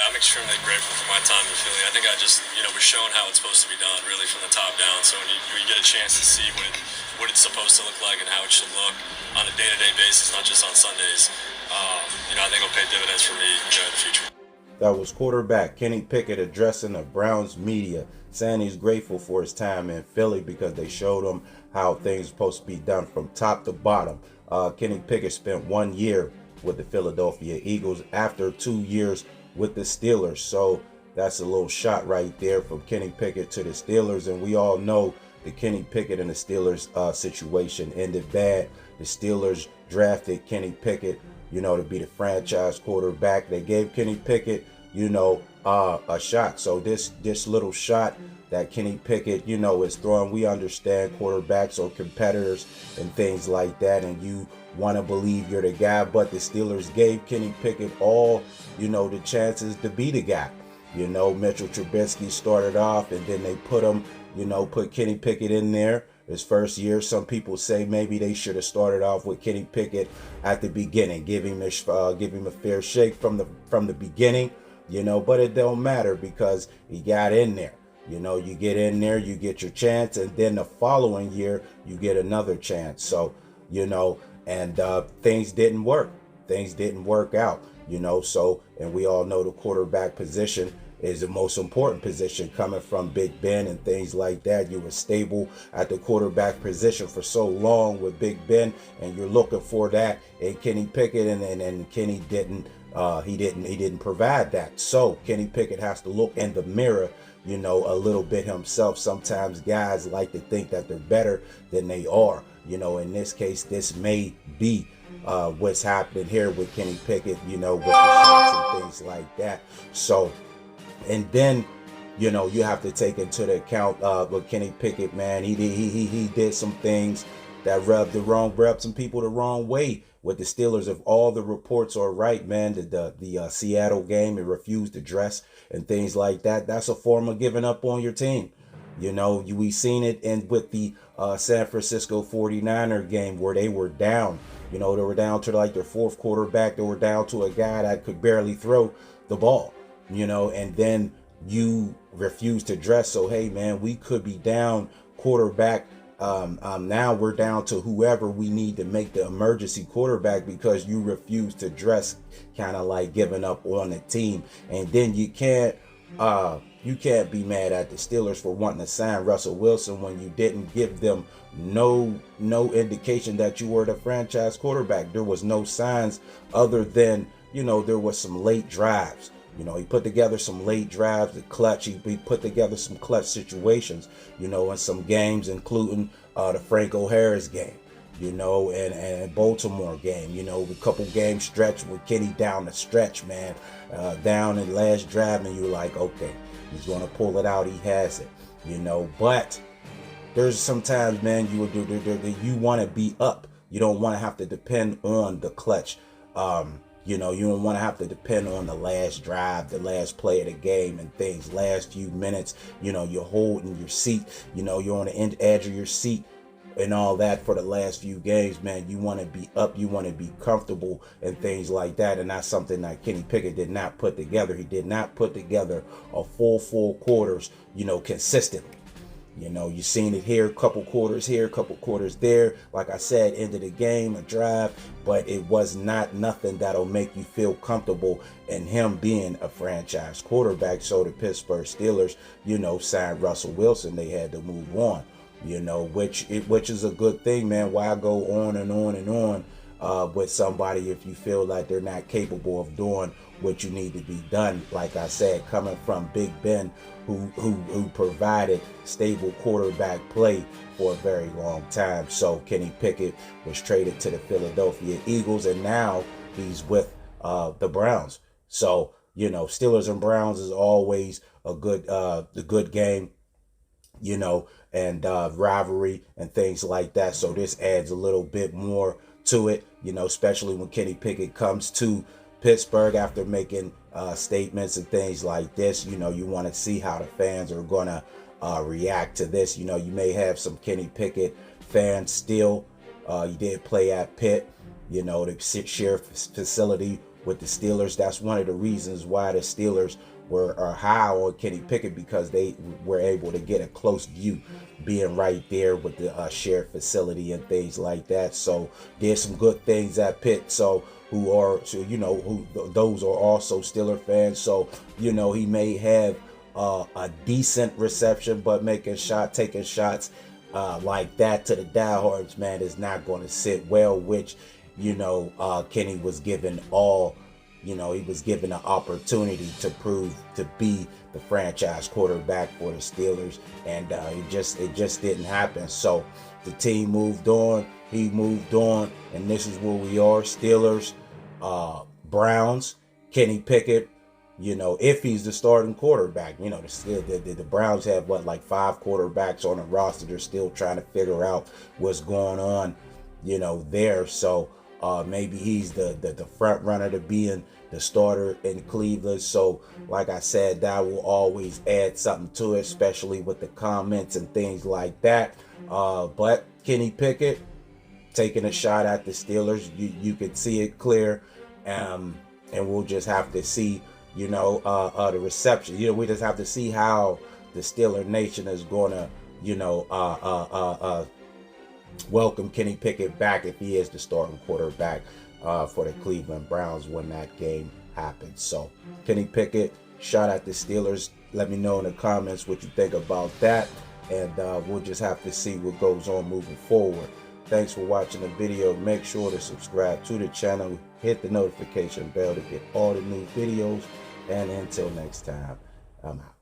I'm extremely grateful for my time in Philly. I think I just, was shown how it's supposed to be done, really from the top down. So when you get a chance to see what it's supposed to look like and how it should look on a day-to-day basis, not just on Sundays, I think it'll pay dividends for me, in the future. That was quarterback Kenny Pickett addressing the Browns media, saying he's grateful for his time in Philly because they showed him how things are supposed to be done from top to bottom. Kenny Pickett spent 1 year with the Philadelphia Eagles after 2 years with the Steelers. So that's a little shot right there from Kenny Pickett to the Steelers. And we all know the Kenny Pickett and the Steelers situation ended bad. The Steelers drafted Kenny Pickett, to be the franchise quarterback. They gave Kenny Pickett, a shot. So this little shot that Kenny Pickett, is throwing, we understand quarterbacks or competitors and things like that, and you want to believe you're the guy, but the Steelers gave Kenny Pickett all, the chances to be the guy. Mitchell Trubisky started off, and then they put Kenny Pickett in there his first year. Some people say maybe they should have started off with Kenny Pickett at the beginning, give him a fair shake from the beginning, but it don't matter because he got in there. You get in there, you get your chance, and then the following year you get another chance. So, and things didn't work. Things didn't work out, so, and we all know the quarterback position is the most important position coming from Big Ben and things like that. You were stable at the quarterback position for so long with Big Ben, and you're looking for that in Kenny Pickett, and Kenny he didn't provide that. So Kenny Pickett has to look in the mirror, a little bit himself. Sometimes guys like to think that they're better than they are. In this case, this may be what's happening here with Kenny Pickett, with the shots and things like that. So, and then, you have to take into the account with Kenny Pickett, man. He did some things that rubbed some people the wrong way with the Steelers. If all the reports are right, man, the Seattle game, it refused to dress and things like that. That's a form of giving up on your team. We seen it with the San Francisco 49er game where they were down. They were down to like their fourth quarterback. They were down to a guy that could barely throw the ball, and then you refuse to dress. So, hey, man, we could be down quarterback. Now we're down to whoever we need to make the emergency quarterback because you refuse to dress, kind of like giving up on the team. And then you can't be mad at the Steelers for wanting to sign Russell Wilson when you didn't give them no indication that you were the franchise quarterback. There was no signs other than, there was some late drives. He put together some late drives, the clutch. He put together some clutch situations, in some games, including the Franco Harris game, and Baltimore game, a couple games stretch with Kenny down the stretch, man, down in the last drive, and you're like, okay, he's going to pull it out. He has it, but there's sometimes, man, you want to be up. You don't want to have to depend on the clutch. You don't want to have to depend on the last drive, the last play of the game and things, last few minutes. You're holding your seat, you're on the edge of your seat and all that for the last few games, man. You want to be up, you want to be comfortable and things like that. And that's something that Kenny Pickett did not put together. He did not put together a full quarters, consistently. You seen it here, couple quarters here, couple quarters there. Like I said, end of the game, a drive, but it was nothing that'll make you feel comfortable in him being a franchise quarterback. So the Pittsburgh Steelers, signed Russell Wilson. They had to move on, which is a good thing, man. Why go on and on and on with somebody if you feel like they're not capable of doing what you need to be done? Like I said, coming from Big Ben, who provided stable quarterback play for a very long time. So Kenny Pickett was traded to the Philadelphia Eagles, and now he's with the Browns. So, Steelers and Browns is always the good game, and rivalry and things like that. So this adds a little bit more to it, especially when Kenny Pickett comes to Pittsburgh after making statements and things like this. You want to see how the fans are going to react to this. You may have some Kenny Pickett fans still. He did play at Pitt, the share facility with the Steelers. That's one of the reasons why the Steelers were high on Kenny Pickett, because they were able to get a close view, being right there with the shared facility and things like that. So there's some good things at Pitt. So those are also Steeler fans. So he may have a decent reception, but taking shots like that to the diehards, man, is not going to sit well. Which Kenny was given he was given an opportunity to prove to be the franchise quarterback for the Steelers, and it just didn't happen. So the team moved on, he moved on, and this is where we are. Steelers, Browns, Kenny Pickett. If he's the starting quarterback, the Browns have like 5 quarterbacks on the roster. They're still trying to figure out what's going on, there. So maybe he's the front runner to being the starter in Cleveland. So like I said, that will always add something to it, especially with the comments and things like that. But Kenny Pickett taking a shot at the Steelers, you could see it clear, and we'll just have to see the reception. We just have to see how the Steeler Nation is gonna welcome Kenny Pickett back, if he is the starting quarterback for the Cleveland Browns when that game happens. So Kenny Pickett, shout out the Steelers. Let me know in the comments what you think about that, and we'll just have to see what goes on moving forward. Thanks for watching the video. Make sure to subscribe to the channel, hit the notification bell to get all the new videos, and until next time, I'm out.